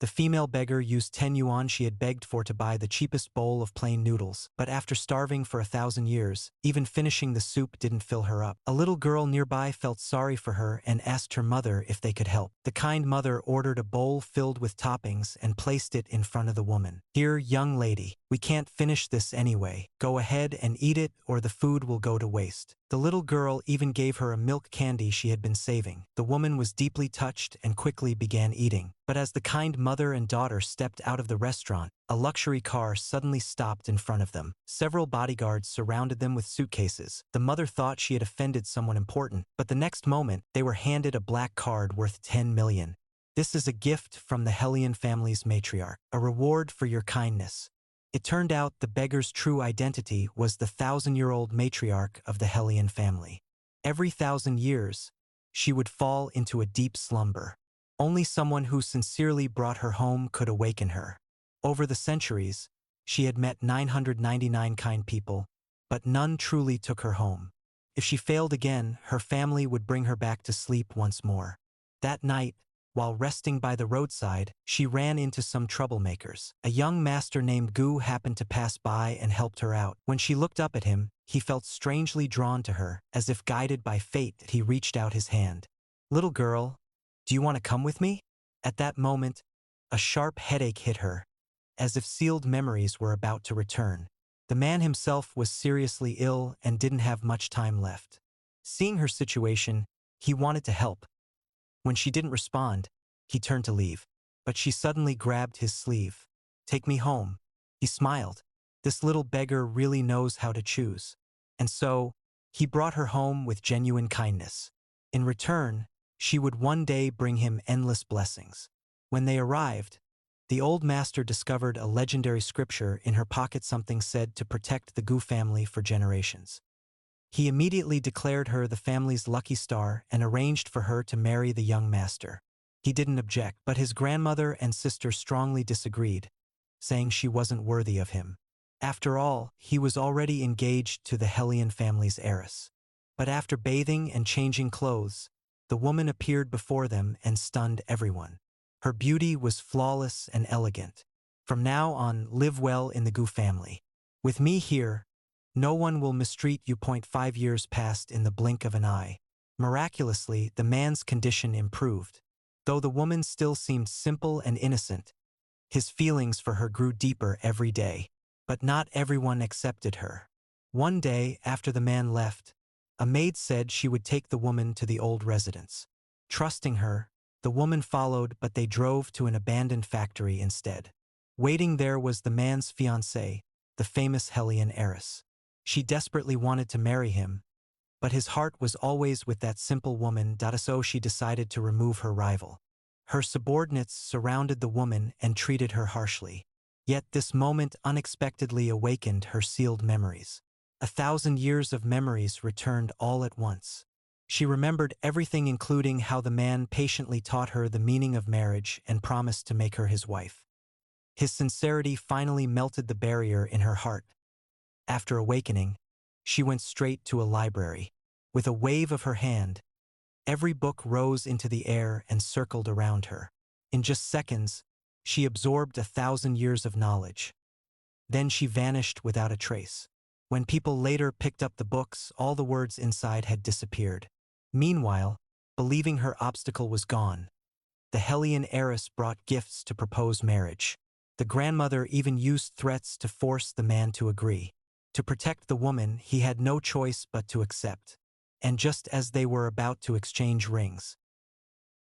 The female beggar used 10 yuan she had begged for to buy the cheapest bowl of plain noodles, but after starving for 1,000 years, even finishing the soup didn't fill her up. A little girl nearby felt sorry for her and asked her mother if they could help. The kind mother ordered a bowl filled with toppings and placed it in front of the woman. "Here, young lady, we can't finish this anyway. Go ahead and eat it or the food will go to waste." The little girl even gave her a milk candy she had been saving. The woman was deeply touched and quickly began eating. But as the kind mother and daughter stepped out of the restaurant, a luxury car suddenly stopped in front of them. Several bodyguards surrounded them with suitcases. The mother thought she had offended someone important, but the next moment, they were handed a black card worth 10 million. "This is a gift from the Hellion family's matriarch, a reward for your kindness." It turned out the beggar's true identity was the 1,000-year-old matriarch of the Hellion family. Every 1,000 years, she would fall into a deep slumber. Only someone who sincerely brought her home could awaken her. Over the centuries, she had met 999 kind people, but none truly took her home. If she failed again, her family would bring her back to sleep once more. That night, while resting by the roadside, she ran into some troublemakers. A young master named Gu happened to pass by and helped her out. When she looked up at him, he felt strangely drawn to her. As if guided by fate, he reached out his hand. "Little girl, do you want to come with me?" At that moment, a sharp headache hit her, as if sealed memories were about to return. The man himself was seriously ill and didn't have much time left. Seeing her situation, he wanted to help. When she didn't respond, he turned to leave. But she suddenly grabbed his sleeve. "Take me home." He smiled. This little beggar really knows how to choose. And so, he brought her home with genuine kindness. In return, she would one day bring him endless blessings. When they arrived, the old master discovered a legendary scripture in her pocket, something said to protect the Gu family for generations. He immediately declared her the family's lucky star and arranged for her to marry the young master. He didn't object, but his grandmother and sister strongly disagreed, saying she wasn't worthy of him. After all, he was already engaged to the Hellion family's heiress. But after bathing and changing clothes, the woman appeared before them and stunned everyone. Her beauty was flawless and elegant. "From now on, live well in the Gu family. With me here, no one will mistreat you." 5 years passed in the blink of an eye. Miraculously, the man's condition improved. Though the woman still seemed simple and innocent, his feelings for her grew deeper every day. But not everyone accepted her. One day, after the man left, a maid said she would take the woman to the old residence. Trusting her, the woman followed, but they drove to an abandoned factory instead. Waiting there was the man's fiancée, the famous Hellion heiress. She desperately wanted to marry him, but his heart was always with that simple woman. So she decided to remove her rival. Her subordinates surrounded the woman and treated her harshly. Yet this moment unexpectedly awakened her sealed memories. 1,000 years of memories returned all at once. She remembered everything, including how the man patiently taught her the meaning of marriage and promised to make her his wife. His sincerity finally melted the barrier in her heart. After awakening, she went straight to a library. With a wave of her hand, every book rose into the air and circled around her. In just seconds, she absorbed 1,000 years of knowledge. Then she vanished without a trace. When people later picked up the books, all the words inside had disappeared. Meanwhile, believing her obstacle was gone, the Hellion heiress brought gifts to propose marriage. The grandmother even used threats to force the man to agree. To protect the woman, he had no choice but to accept. And just as they were about to exchange rings,